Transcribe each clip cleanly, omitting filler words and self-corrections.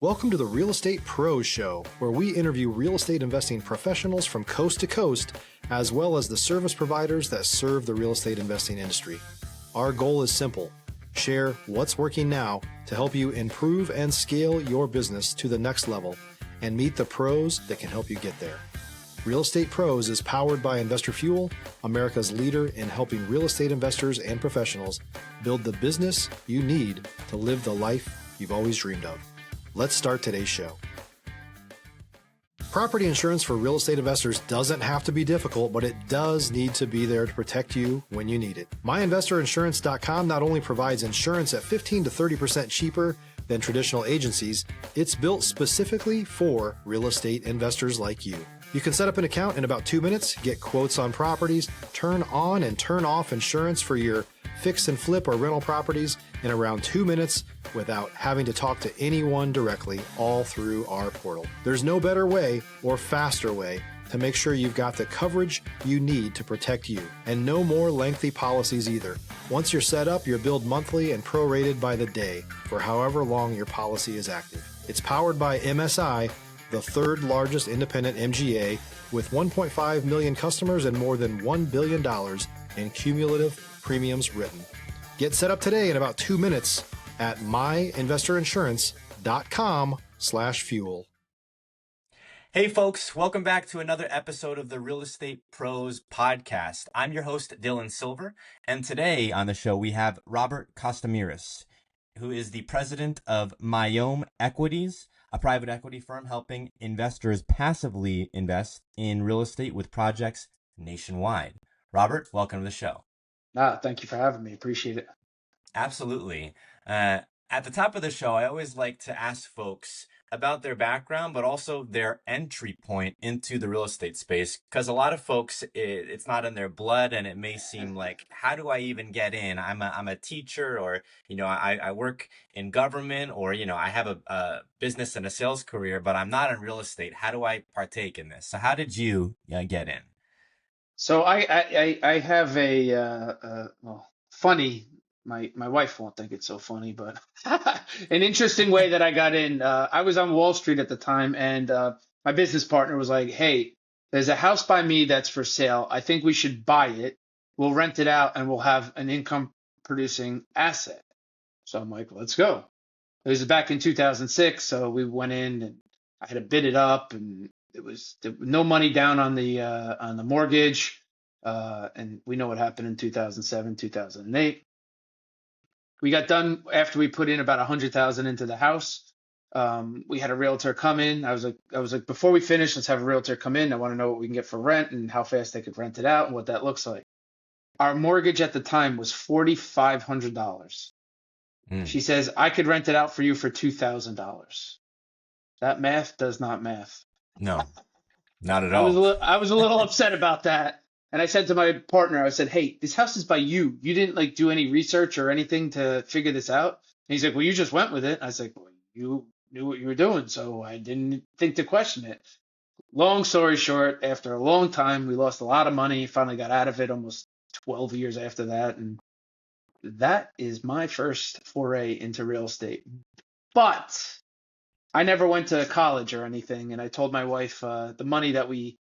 Welcome to the Real Estate Pros Show, where we interview real estate investing professionals from coast to coast, as well as the service providers that serve the real estate investing industry. Our goal is simple: share what's working now to help you improve and scale your business to the next level and meet the pros that can help you get there. Real Estate Pros is powered by Investor Fuel, America's leader in helping real estate investors and professionals build the business you need to live the life you've always dreamed of. Let's start today's show. Property insurance for real estate investors doesn't have to be difficult, but it does need to be there to protect you when you need it. MyInvestorInsurance.com not only provides insurance at 15 to 30% cheaper than traditional agencies, it's built specifically for real estate investors like you. You can set up an account in about 2 minutes, get quotes on properties, turn on and turn off insurance for your fix and flip or rental properties in around 2 minutes without having to talk to anyone directly, all through our portal. There's no better way or faster way to make sure you've got the coverage you need to protect you, and no more lengthy policies either. Once you're set up, you're billed monthly and prorated by the day for however long your policy is active. It's powered by MSI, the third largest independent MGA, with 1.5 million customers and more than $1 billion in cumulative premiums written. Get set up today in about 2 minutes at myinvestorinsurance.com/fuel. Hey folks, welcome back to another episode of the Real Estate Pros podcast. I'm your host, Dylan Silver, and today on the show we have Robert Costomiris, who is the president of Myome Equities, a private equity firm helping investors passively invest in real estate with projects nationwide. Robert, welcome to the show. Thank you for having me. Appreciate it. Absolutely. At the top of the show, I always like to ask folks about their background, but also their entry point into the real estate space. Because a lot of folks, it's not in their blood, and it may seem like, how do I even get in? I'm a teacher, or I work in government, or I have a business and a sales career, but I'm not in real estate. How do I partake in this? So how did you get in? So I have funny. My wife won't think it's so funny, but an interesting way that I got in. I was on Wall Street at the time, and my business partner was like, "Hey, there's a house by me that's for sale. I think we should buy it. We'll rent it out, and we'll have an income-producing asset." So I'm like, "Let's go." It was back in 2006, so we went in, and I had to bid it up, and there was no money down on the mortgage, and we know what happened in 2007, 2008. We got done after we put in about $100,000 into the house. We had a realtor come in. I was like, before we finish, let's have a realtor come in. I want to know what we can get for rent and how fast they could rent it out and what that looks like. Our mortgage at the time was $4,500. She says, "I could rent it out for you for $2,000. That math does not math. No, not at all. I was a little upset about that. And I said to my partner, I said, "Hey, this house is by you. You didn't do any research or anything to figure this out." And he's like, "Well, you just went with it." I was like, "Well, you knew what you were doing, so I didn't think to question it." Long story short, after a long time, we lost a lot of money, finally got out of it almost 12 years after that. And that is my first foray into real estate. But I never went to college or anything. And I told my wife the money that we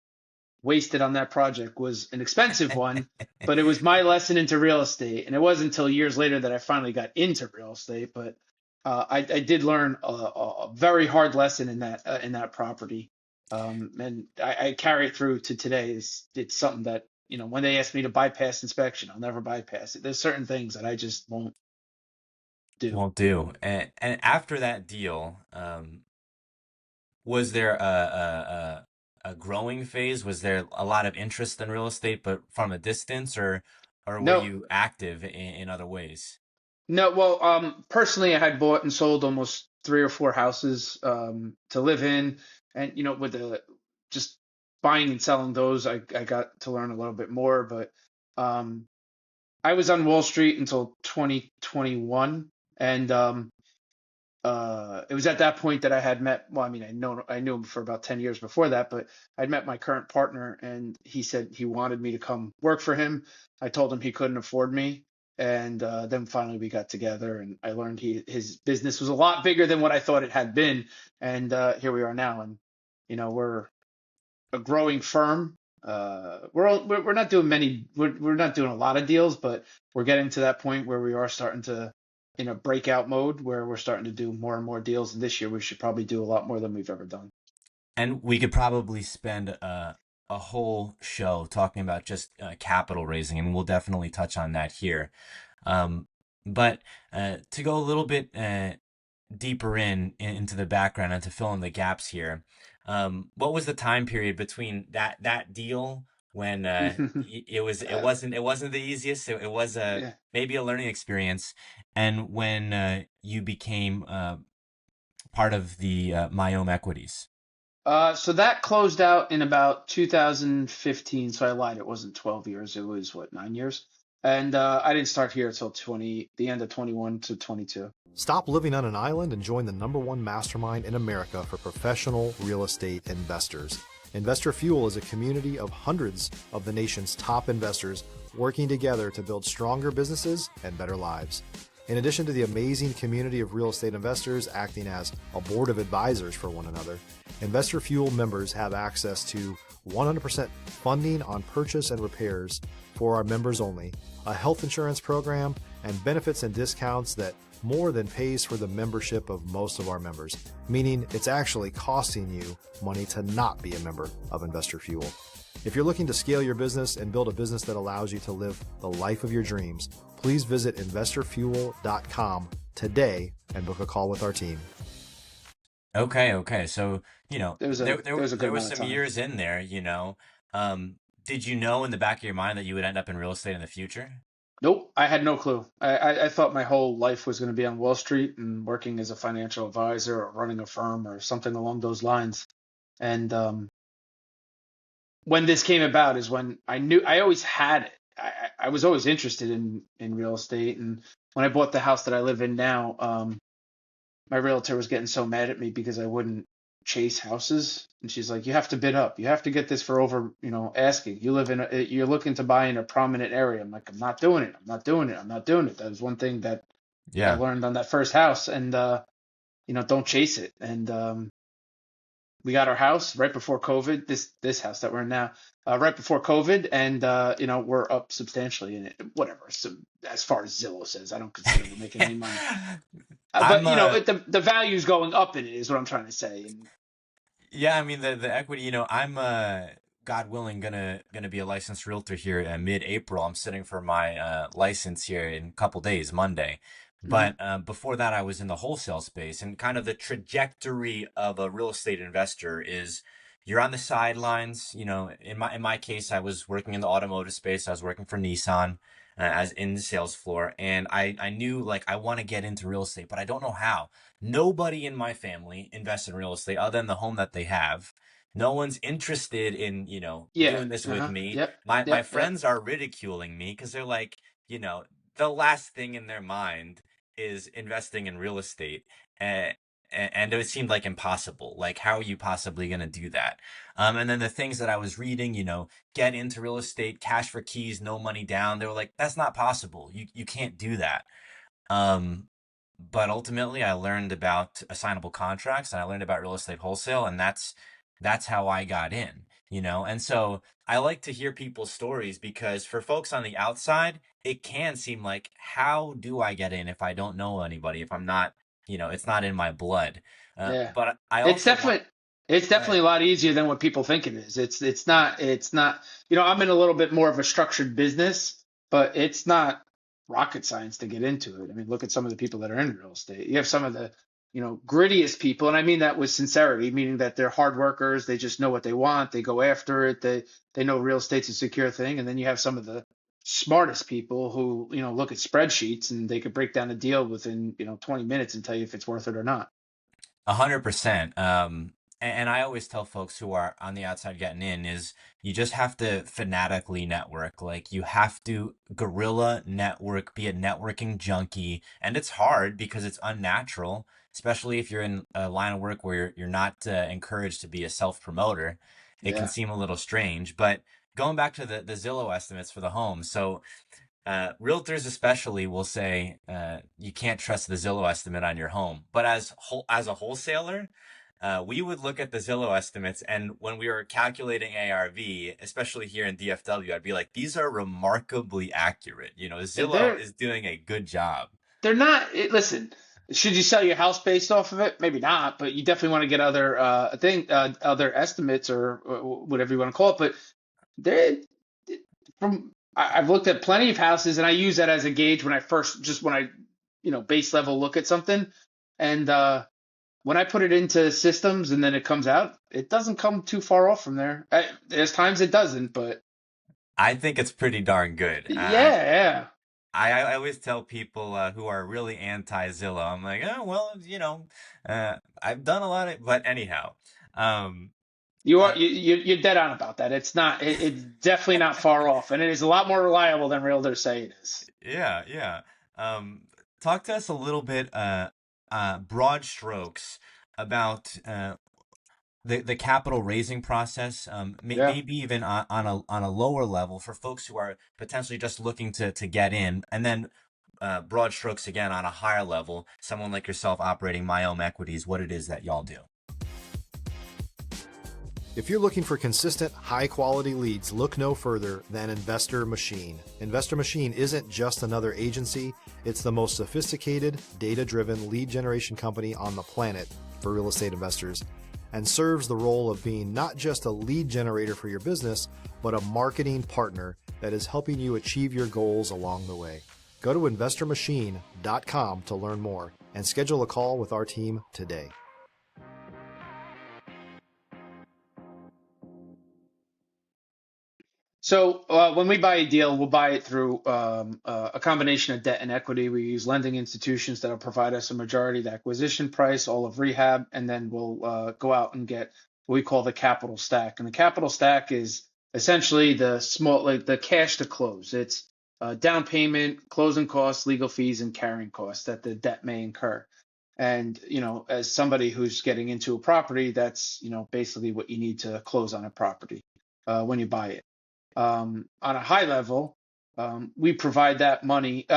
wasted on that project was an expensive one, but it was my lesson into real estate. And it wasn't until years later that I finally got into real estate. But I did learn a very hard lesson in that property. And I carry it through to today. It's something that, when they ask me to bypass inspection, I'll never bypass it. There's certain things that I just won't do. And after that deal, was there a growing phase? Was there a lot of interest in real estate, but from a distance, or No. were you active in other ways? No, well, personally, I had bought and sold almost 3 or 4 houses to live in, and with just buying and selling those, I got to learn a little bit more. But I was on Wall Street until 2021, and it was at that point that I had met. Well, I mean, I knew him for about 10 years before that, but I'd met my current partner, and he said he wanted me to come work for him. I told him he couldn't afford me. And then finally we got together, and I learned his business was a lot bigger than what I thought it had been. And here we are now, and we're a growing firm. We're not doing we're not doing a lot of deals, but we're getting to that point where we are starting to in a breakout mode where we're starting to do more and more deals. And this year we should probably do a lot more than we've ever done. And we could probably spend a whole show talking about just capital raising, and we'll definitely touch on that here. Um, but to go a little bit deeper into the background and to fill in the gaps here, what was the time period between that deal when it wasn't the easiest, it was Yeah. maybe a learning experience, and when you became part of the Myome Equities? So that closed out in about 2015. So I lied. It wasn't 12 years. It was what, 9 years? And I didn't start here until the end of 21 to 22. Stop living on an island and join the #1 mastermind in America for professional real estate investors. Investor Fuel is a community of hundreds of the nation's top investors working together to build stronger businesses and better lives. In addition to the amazing community of real estate investors acting as a board of advisors for one another, Investor Fuel members have access to 100% funding on purchase and repairs for our members only, a health insurance program, and benefits and discounts that more than pays for the membership of most of our members, meaning it's actually costing you money to not be a member of Investor Fuel. If you're looking to scale your business and build a business that allows you to live the life of your dreams, please visit investorfuel.com today and book a call with our team. Okay. So, There was a good there was amount of some time. years in there, did you know in the back of your mind that you would end up in real estate in the future? Nope, I had no clue. I thought my whole life was going to be on Wall Street and working as a financial advisor or running a firm or something along those lines. And when this came about is when I knew I always had it. I was always interested in real estate. And when I bought the house that I live in now, my realtor was getting so mad at me because I wouldn't chase houses, and she's like, "You have to bid up. You have to get this for over, asking. You're looking to buy in a prominent area." I'm like, "I'm not doing it. I'm not doing it. I'm not doing it." That was one thing that I Yeah. learned on that first house, and don't chase it. And we got our house right before COVID. This house that we're in now, right before COVID, and we're up substantially in it. Whatever. So as far as Zillow says, I don't consider we're making any money. But I'm the value's going up in it is what I'm trying to say. And Yeah, I mean the equity, I'm God willing gonna be a licensed realtor here in mid-April. I'm sitting for my license here in a couple days, Monday. mhm. But before that, I was in the wholesale space, and kind of the trajectory of a real estate investor is you're on the sidelines. In my case, I was working in the automotive space. I was working for Nissan as in the sales floor, and I knew like I want to get into real estate, but I don't know how. Nobody in my family invests in real estate other than the home that they have. No one's interested in, Yeah, doing this with me. yep, My yep. friends are ridiculing me because they're like, the last thing in their mind is investing in real estate. And it seemed like impossible. Like, how are you possibly going to do that? And then the things that I was reading, get into real estate, cash for keys, no money down. They were like, that's not possible. You can't do that. Um, but ultimately, I learned about assignable contracts and I learned about real estate wholesale, and that's how I got in. And so I like to hear people's stories because for folks on the outside, it can seem like, how do I get in if I don't know anybody, if I'm not, it's not in my blood. Yeah. But I It's also want, definitely it's go definitely ahead. a lot easier than what people think it is. It's not, I'm in a little bit more of a structured business, but it's not rocket science to get into it. I mean, look at some of the people that are in real estate. You have some of the, grittiest people, and I mean that with sincerity, meaning that they're hard workers, they just know what they want, they go after it, they know real estate's a secure thing, and then you have some of the smartest people who, look at spreadsheets and they could break down a deal within, 20 minutes and tell you if it's worth it or not. 100%. And I always tell folks who are on the outside getting in is you just have to fanatically network. Like you have to guerrilla network, be a networking junkie. And it's hard because it's unnatural, especially if you're in a line of work where you're not encouraged to be a self promoter. It can Yeah. seem a little strange. But going back to the Zillow estimates for the home. So realtors especially will say you can't trust the Zillow estimate on your home. But as a wholesaler, we would look at the Zillow estimates, and when we were calculating ARV, especially here in DFW, I'd be like, these are remarkably accurate. You know, Zillow They're is doing a good job. they're not. Listen, should you sell your house based off of it? Maybe not, but you definitely want to get other other estimates or whatever you want to call it. But they're I've looked at plenty of houses, and I use that as a gauge when I base level look at something, and when I put it into systems and then it comes out, it doesn't come too far off from there. There's times it doesn't, but I think it's pretty darn good. yeah. I always tell people who are really anti-Zillow, I'm like, oh, well, I've done a lot of, but anyhow, um, uh, You're dead on about that. It's definitely not far off, and it is a lot more reliable than realtors say it is. yeah, yeah. Um, talk to us a little bit, broad strokes about the capital raising process, Yeah. maybe even on a lower level for folks who are potentially just looking to get in, and then broad strokes again on a higher level, someone like yourself operating Myome Equities, what it is that y'all do. If you're looking for consistent, high-quality leads, look no further than Investor Machine. Investor Machine isn't just another agency, it's the most sophisticated, data-driven lead generation company on the planet for real estate investors, and serves the role of being not just a lead generator for your business, but a marketing partner that is helping you achieve your goals along the way. Go to investormachine.com to learn more and schedule a call with our team today. So when we buy a deal, we'll buy it through a combination of debt and equity. We use lending institutions that'll provide us a majority of the acquisition price, all of rehab, and then we'll go out and get what we call the capital stack. And the capital stack is essentially the cash to close. It's down payment, closing costs, legal fees, and carrying costs that the debt may incur. And as somebody who's getting into a property, that's basically what you need to close on a property when you buy it. On a high level, we provide that money.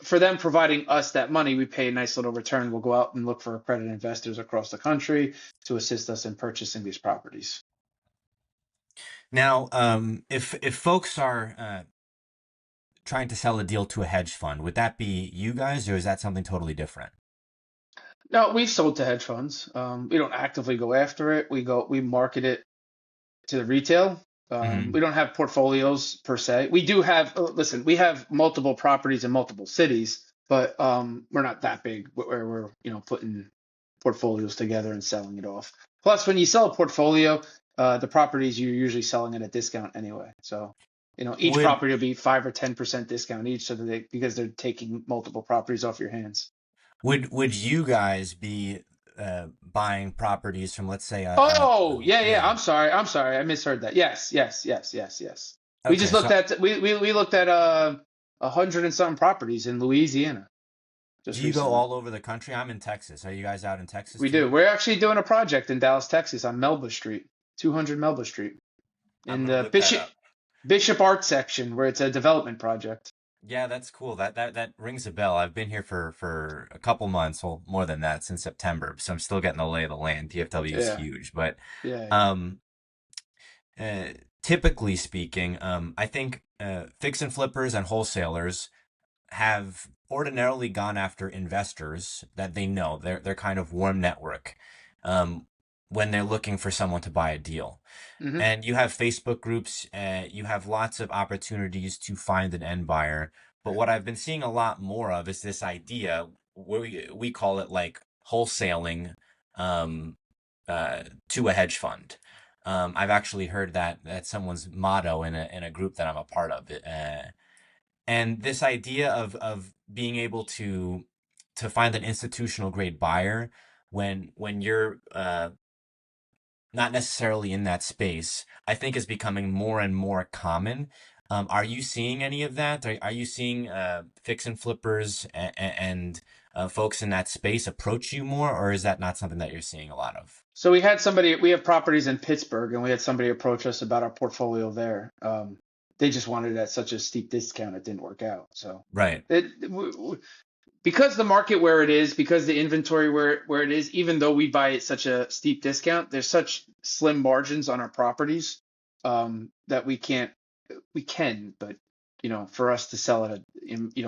For them providing us that money, we pay a nice little return. We'll go out and look for accredited investors across the country to assist us in purchasing these properties. Now, if folks are trying to sell a deal to a hedge fund, would that be you guys, or is that something totally different? No, we've sold to hedge funds. We don't actively go after it. We market it to the retail. Hmm. We don't have portfolios per se. We do have, listen, we have multiple properties in multiple cities, but we're not that big where we're, putting portfolios together and selling it off. Plus, when you sell a portfolio, the properties you're usually selling at a discount anyway. So, each Would property will be 5 or 10% discount each, because they're taking multiple properties off your hands. would you guys be buying properties from, let's say, Oh, yeah, yeah. yeah. I'm sorry. I misheard that. Yes, yes, yes, yes, yes. We just Okay, looked so at we looked at 100 and something properties in Louisiana do just you go recently. all over the country? I'm in Texas. Are you guys out in Texas We do. too? We're actually doing a project in Dallas, Texas, on Melba Street, 200 Melba Street, I'm in gonna the look that up. Bishop Art section, where it's a development project. Yeah, that's cool. That rings a bell. I've been here for a couple months, well, more than that, since September. So I'm still getting the lay of the land. DFW is Yeah, huge, but yeah, yeah. um, uh, typically speaking, I think fix and flippers and wholesalers have ordinarily gone after investors that they know, they're kind of warm network, um, when they're looking for someone to buy a deal. Hmm. And you have Facebook groups, you have lots of opportunities to find an end buyer. But what I've been seeing a lot more of is this idea, where we call it like wholesaling, um, to a hedge fund. I've actually heard that's someone's motto in a group that I'm a part of. And this idea of being able to find an institutional grade buyer when you're not necessarily in that space, I think is becoming more and more common. Are you seeing any of that? Are you seeing fix and flippers and folks in that space approach you more, or is that not something that you're seeing a lot of? So we have properties in Pittsburgh, and we had somebody approach us about our portfolio there. they just wanted it at such a steep discount, it didn't work out. So Right. because the market where it is, because the inventory where it is, even though we buy at such a steep discount, there's such slim margins on our properties that we can, but for us to sell at a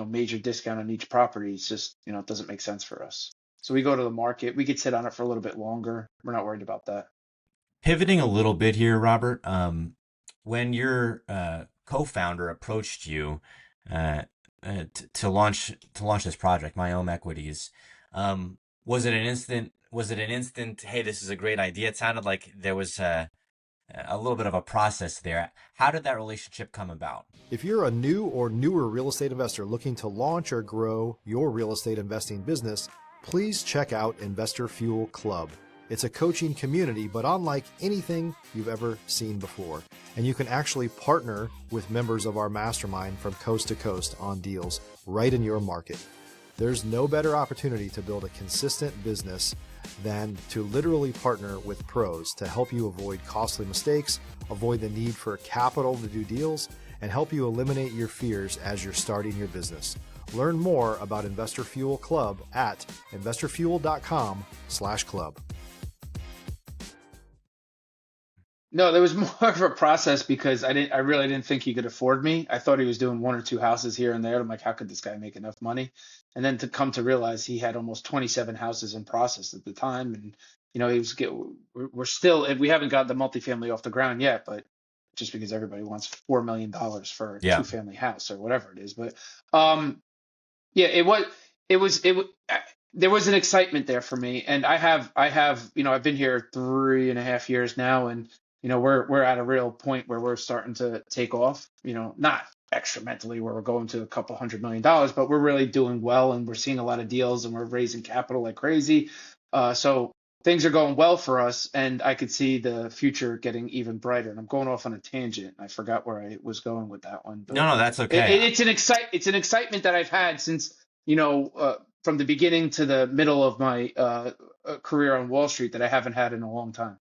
major discount on each property, it's just it doesn't make sense for us. So we go to the market. We could sit on it for a little bit longer. We're not worried about that. Pivoting a little bit here, Robert, when your co-founder approached you to launch this project, Myome Equities, was it an instant, hey, this is a great idea? It sounded like there was a little bit of a process there. How did that relationship come about? If you're a new or newer real estate investor looking to launch or grow your real estate investing business, please check out Investor Fuel Club. It's a coaching community, but unlike anything you've ever seen before. And you can actually partner with members of our mastermind from coast to coast on deals right in your market. There's no better opportunity to build a consistent business than to literally partner with pros to help you avoid costly mistakes, avoid the need for capital to do deals, and help you eliminate your fears as you're starting your business. Learn more about Investor Fuel Club at investorfuel.com/club. No, there was more of a process because I really didn't think he could afford me. I thought he was doing one or two houses here and there. I'm like, how could this guy make enough money? And then to come to realize he had almost 27 houses in process at the time, and we haven't got the multifamily off the ground yet, but just because everybody wants $4 million for a two-family house or whatever it is, but there was an excitement there for me, and I've been here 3.5 years now, and we're at a real point where we're starting to take off, not extramentally where we're going to a couple $100 million, but we're really doing well, and we're seeing a lot of deals, and we're raising capital like crazy. So things are going well for us, and I could see the future getting even brighter. And I'm going off on a tangent. I forgot where I was going with that one. But No, that's okay. it's an excitement that I've had since, from the beginning to the middle of my career on Wall Street that I haven't had in a long time.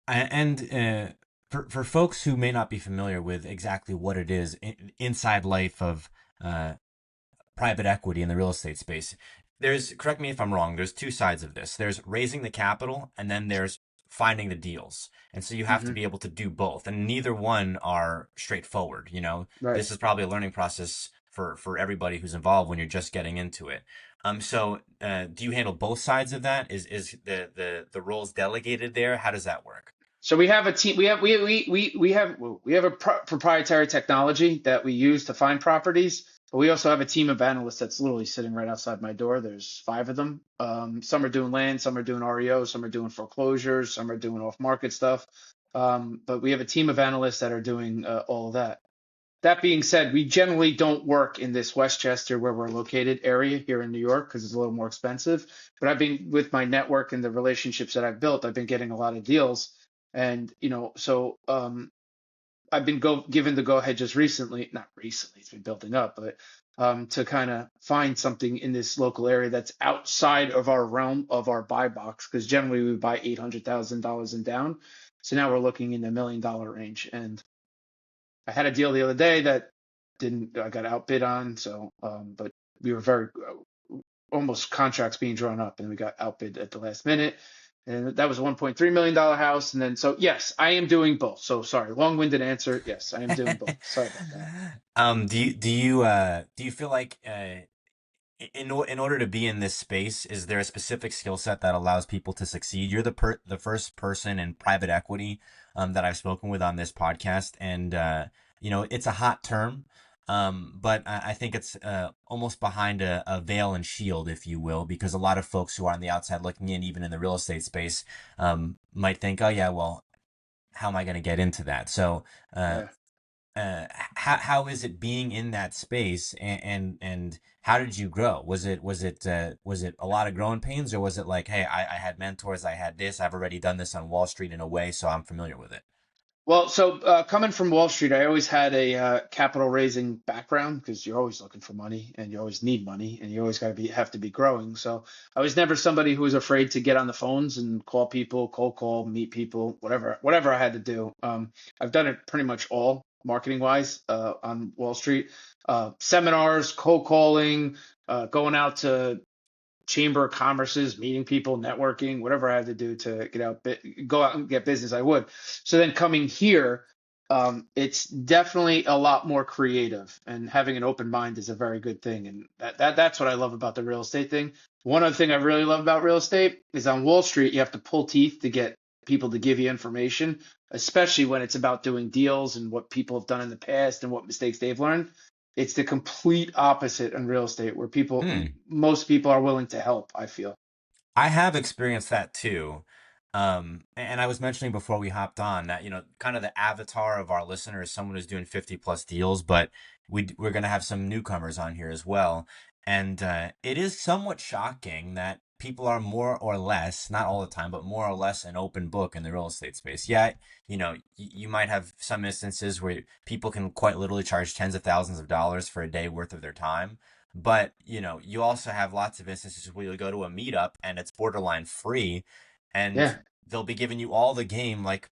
And for folks who may not be familiar with exactly what it is, inside life of private equity in the real estate space, correct me if I'm wrong, there's two sides of this. There's raising the capital, and then there's finding the deals. And so you have to be able to do both, and neither one are straightforward. Right. This is probably a learning process for everybody who's involved when you're just getting into it. So do you handle both sides of that? Is the roles delegated there? How does that work? So we have a team. We have a proprietary technology that we use to find properties, but we also have a team of analysts that's literally sitting right outside my door. There's 5 of them. Some are doing land, some are doing REO, some are doing foreclosures, some are doing off-market stuff. But we have a team of analysts that are doing all of that. That being said, we generally don't work in this Westchester, where we're located, area here in New York, because it's a little more expensive. But I've been, with my network and the relationships that I've built, I've been getting a lot of deals. And, so I've been given the go-ahead just recently, not recently, it's been building up, but to kind of find something in this local area that's outside of our realm of our buy box, because generally we buy $800,000 and down. So now we're looking in the $1 million range. And I had a deal the other day that I got outbid on. So, but we were very almost contracts being drawn up, and we got outbid at the last minute. And that was a $1.3 million house. And then, so yes, I am doing both. So sorry, long-winded answer. Yes, I am doing both. Sorry about that. Do you feel like in order to be in this space, is there a specific skill set that allows people to succeed? You're the first person in private equity that I've spoken with on this podcast, and it's a hot term. But I think it's almost behind a veil and shield, if you will, because a lot of folks who are on the outside looking in, even in the real estate space, might think, oh yeah, well, how am I going to get into that? So how is it being in that space, and how did you grow? Was it a lot of growing pains, or was it like, hey, I had mentors, I had this, I've already done this on Wall Street in a way, so I'm familiar with it? Well, so coming from Wall Street, I always had a capital raising background, because you're always looking for money, and you always need money, and you always have to be growing. So I was never somebody who was afraid to get on the phones and call people, cold call, meet people, whatever I had to do. I've done it pretty much all. marketing wise on Wall Street. Seminars, cold calling, going out to chamber of commerces, meeting people, networking, whatever I had to do to go out and get business, I would. So then coming here, it's definitely a lot more creative, and having an open mind is a very good thing. And that's what I love about the real estate thing. One other thing I really love about real estate is on Wall Street, you have to pull teeth to get people to give you information, especially when it's about doing deals and what people have done in the past and what mistakes they've learned. It's the complete opposite in real estate, where most people are willing to help, I feel. I have experienced that too. And I was mentioning before we hopped on that, kind of the avatar of our listener is someone who's doing 50 plus deals, but we're going to have some newcomers on here as well. And it is somewhat shocking that people are more or less, not all the time, but more or less an open book in the real estate space. Yeah, you might have some instances where people can quite literally charge tens of thousands of dollars for a day worth of their time. But, you also have lots of instances where you'll go to a meetup and it's borderline free, and Yeah. they'll be giving you all the game like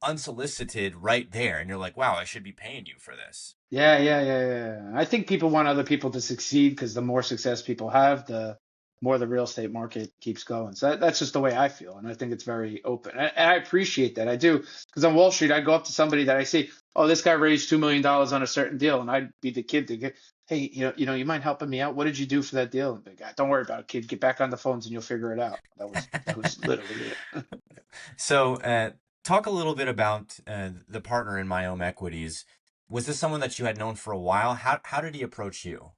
unsolicited right there. And you're like, wow, I should be paying you for this. Yeah. I think people want other people to succeed, because the more success people have, the more the real estate market keeps going. So that's just the way I feel. And I think it's very open. And I appreciate that. I do. Because on Wall Street, I go up to somebody that I see, oh, this guy raised $2 million on a certain deal. And I'd be the kid to get, hey, you mind helping me out? What did you do for that deal? And the guy, don't worry about it, kid. Get back on the phones and you'll figure it out. That was literally it. So, talk a little bit about the partner in Myome Equities. Was this someone that you had known for a while? How did he approach you?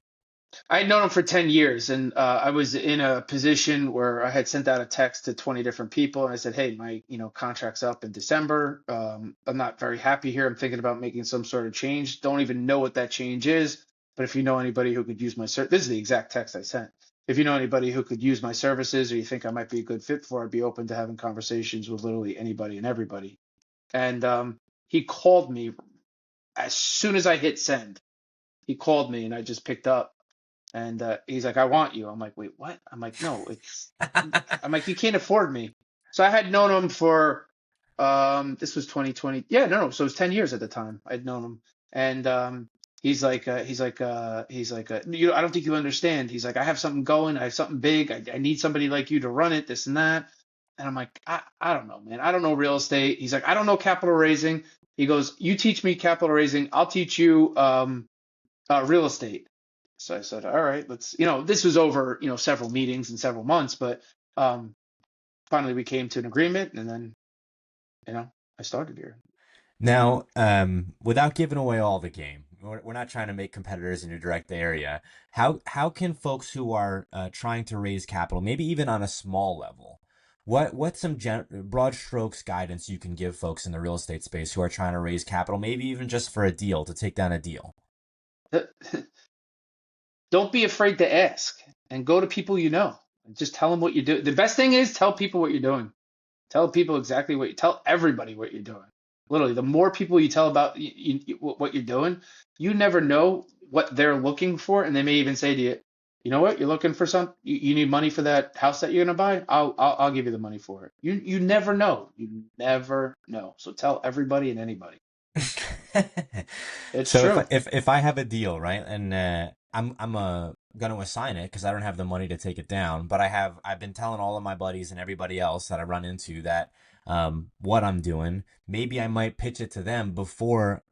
I had known him for 10 years, and I was in a position where I had sent out a text to 20 different people, and I said, hey, my contract's up in December. I'm not very happy here. I'm thinking about making some sort of change. Don't even know what that change is, but if you know anybody who could use my service, this is the exact text I sent. If you know anybody who could use my services, or you think I might be a good fit for, I'd be open to having conversations with literally anybody and everybody. And he called me as soon as I hit send. He called me, and I just picked up. And he's like, I want you. I'm like, wait, what? I'm like, no, I'm like, you can't afford me. So I had known him for, this was 2020. Yeah, no. So it was 10 years at the time I'd known him. And I don't think you understand. He's like, I have something going. I have something big. I need somebody like you to run it, this and that. And I'm like, I don't know, man. I don't know real estate. He's like, I don't know capital raising. He goes, you teach me capital raising. I'll teach you real estate. So I said, all right, this was over, several meetings and several months, but finally we came to an agreement, and then, I started here. Now, without giving away all the game, we're not trying to make competitors in your direct area. How can folks who are trying to raise capital, maybe even on a small level, what's some broad strokes guidance you can give folks in the real estate space who are trying to raise capital, maybe even just for a deal, to take down a deal? Don't be afraid to ask, and go to people you know. Just tell them what you do. The best thing is tell people what you're doing. Tell people exactly tell everybody what you're doing. Literally, the more people you tell about what you're doing, you never know what they're looking for, and they may even say to you, you know what, you're looking for you need money for that house that you're gonna buy. I'll give you the money for it. You never know. You never know. So tell everybody and anybody. It's So true. if I have a deal, right, and I'm going to assign it because I don't have the money to take it down, but I've been telling all of my buddies and everybody else that I run into that what I'm doing, maybe I might pitch it to them before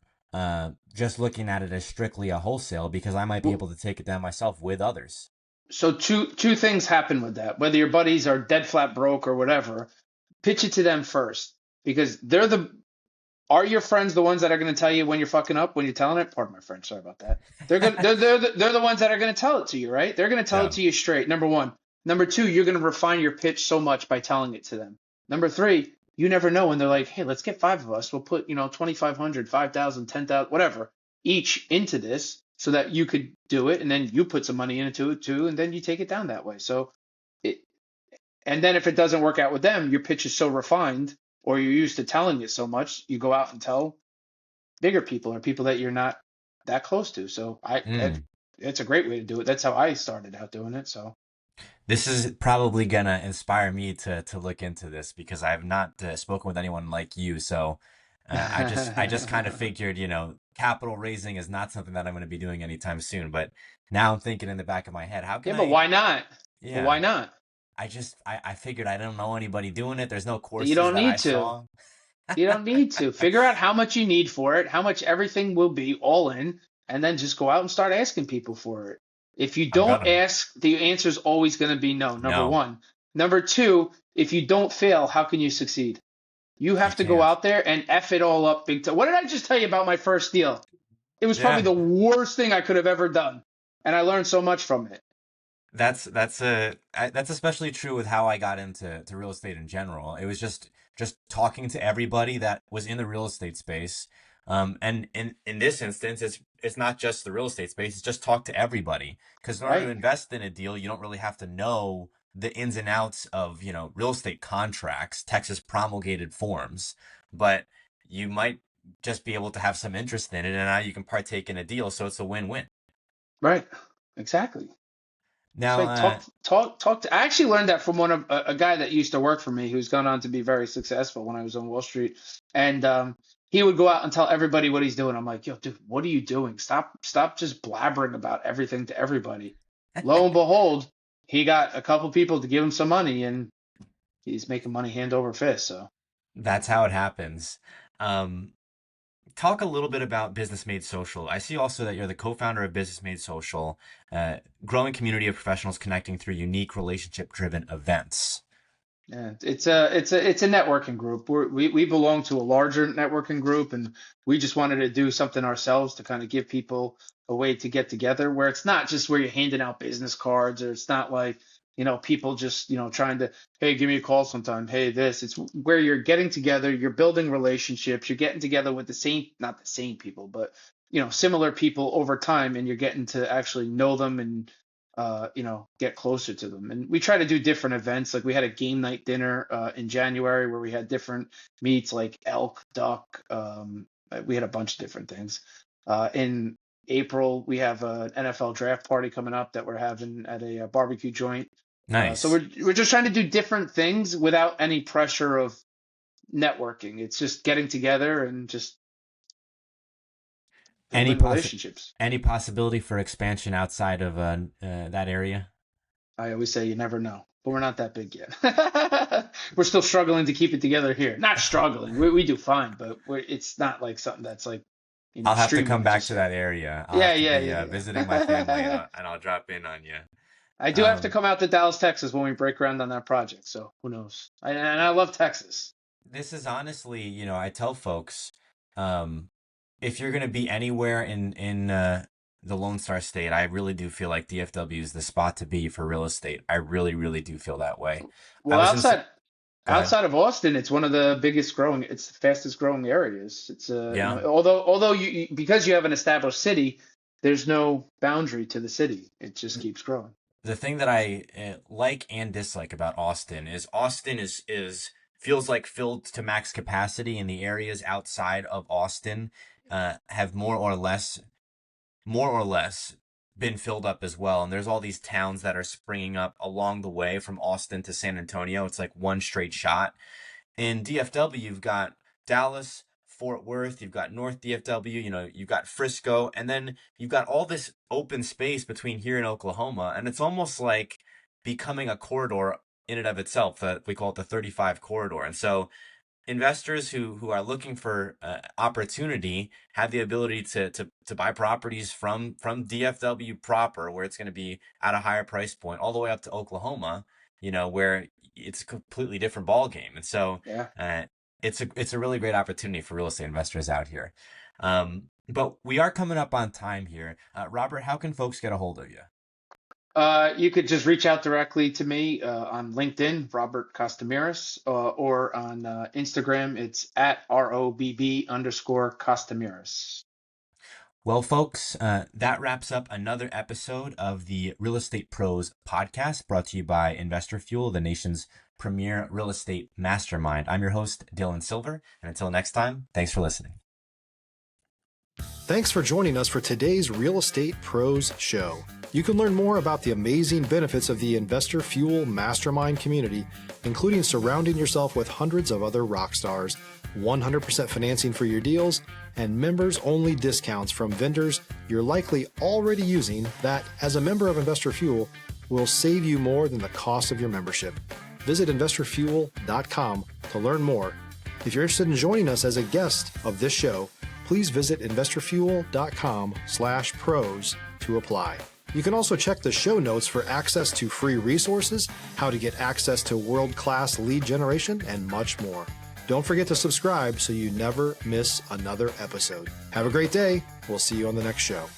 just looking at it as strictly a wholesale, because I might be able to take it down myself with others. So two things happen with that. Whether your buddies are dead flat broke or whatever, pitch it to them first, because are your friends the ones that are going to tell you when you're fucking up, when you're telling it? Pardon my French, sorry about that. They're the ones that are going to tell it to you, right? They're going to tell Yeah. it to you straight. Number one. Number two, you're going to refine your pitch so much by telling it to them. Number three, you never know when they're like, hey, let's get 5 of us. We'll put 2,500, 5,000, 10,000, whatever, each into this, so that you could do it, and then you put some money into it too, and then you take it down that way. And then if it doesn't work out with them, your pitch is so refined, or you're used to telling it so much, you go out and tell bigger people, or people that you're not that close to. So it's a great way to do it. That's how I started out doing it. So This is probably gonna inspire me to look into this, because I have not spoken with anyone like you. So I just kind of figured, capital raising is not something that I'm going to be doing anytime soon. But now I'm thinking in the back of my head, how Yeah, can but I? why not? But Yeah, why not? I figured I don't know anybody doing it. There's no You courses don't that I need to. saw. You don't need to. Figure out how much you need for it, how much everything will be all in, and then just go out and start asking people for it. If you I'm don't gonna. ask, the answer is always going to be no, number No, one. Number two, if you don't fail, how can you succeed? You you have to go can't. out there and F it all up big time. What did I just tell you about my first deal? It was probably Yeah, the worst thing I could have ever done. And I learned so much from it. that's especially true with how I got into real estate in general. It was just talking to everybody that was in the real estate space. And in this instance, it's not just the real estate space. It's just talk to everybody. Because in order to Right? invest in a deal, you don't really have to know the ins and outs of, real estate contracts, Texas promulgated forms, but you might just be able to have some interest in it, and now you can partake in a deal. So it's a win-win. Right. Exactly. That's Now, right. Talk to. I actually learned that from a guy that used to work for me, who's gone on to be very successful when I was on Wall Street, and he would go out and tell everybody what he's doing. I'm like, yo, dude, what are you doing? Stop, just blabbering about everything to everybody. Lo and behold, he got a couple people to give him some money, and he's making money hand over fist. So that's how it happens. Um, Talk a little bit about Business Made Social. I see also that you're the co-founder of Business Made Social, growing community of professionals connecting through unique relationship-driven events. yeah, it's a networking group. We belong to a larger networking group, and we just wanted to do something ourselves to kind of give people a way to get together, where it's not just where you're handing out business cards, or it's not like, people just, trying to, hey, give me a call sometime, hey, this. It's where you're getting together, you're building relationships, you're getting together with not the same people, but similar people over time, and you're getting to actually know them and get closer to them. And we try to do different events. Like we had a game night dinner in January where we had different meats like elk, duck. We had a bunch of different things. In April, we have an NFL draft party coming up that we're having at a barbecue joint. So Nice. we're just trying to do different things without any pressure of networking. It's just getting together and just Any building possi relationships. any possibility for expansion outside of that area? I always say you never know, but we're not that big yet. We're still struggling to keep it together here. Not struggling. We do fine, but it's not like something that's like, I'll have to come streamlined back just to yet. that area. I'll Yeah, have to yeah, be yeah, visiting my family, and yeah. I'll drop in on you. I do have to Um, come out to Dallas, Texas when we break ground on that project, so who knows? And I love Texas. this is honestly, I tell folks, um, if you're gonna be anywhere in the Lone Star State, I really do feel like DFW is the spot to be for real estate. I really, really do feel that way. I Well, was in. Go ahead. outside of Austin, it's one of the biggest growing, it's the fastest growing areas. It's Yeah. although because you have an established city, there's no boundary to the city. It just keeps growing. The thing that I like and dislike about Austin is feels like filled to max capacity, and the areas outside of Austin have more or less been filled up as well. And there's all these towns that are springing up along the way from Austin to San Antonio. It's like one straight shot. In DFW, you've got Dallas, Fort Worth, you've got North DFW, you've got Frisco, and then you've got all this open space between here and Oklahoma, and it's almost like becoming a corridor in and of itself. That we call it the 35 corridor. And so investors who are looking for opportunity have the ability to buy properties from DFW proper, where it's going to be at a higher price point, all the way up to Oklahoma, where it's a completely different ball game. And so Yeah. uh, it's a really great opportunity for real estate investors out here. But we are coming up on time here. Robert, how can folks get a hold of you? You could just reach out directly to me on LinkedIn, Robert Costomiris, or on Instagram, it's at ROBB_Costomiris. Well, folks, that wraps up another episode of the Real Estate Pros podcast, brought to you by Investor Fuel, the nation's premier real estate mastermind. I'm your host, Dylan Silver, and until next time, thanks for listening. Thanks for joining us for today's Real Estate Pros Show. You can learn more about the amazing benefits of the Investor Fuel Mastermind community, including surrounding yourself with hundreds of other rock stars, 100% financing for your deals, and members-only discounts from vendors you're likely already using that, as a member of Investor Fuel, will save you more than the cost of your membership. Visit investorfuel.com to learn more. If you're interested in joining us as a guest of this show, please visit investorfuel.com/pros to apply. You can also check the show notes for access to free resources, how to get access to world-class lead generation, and much more. Don't forget to subscribe so you never miss another episode. Have a great day. We'll see you on the next show.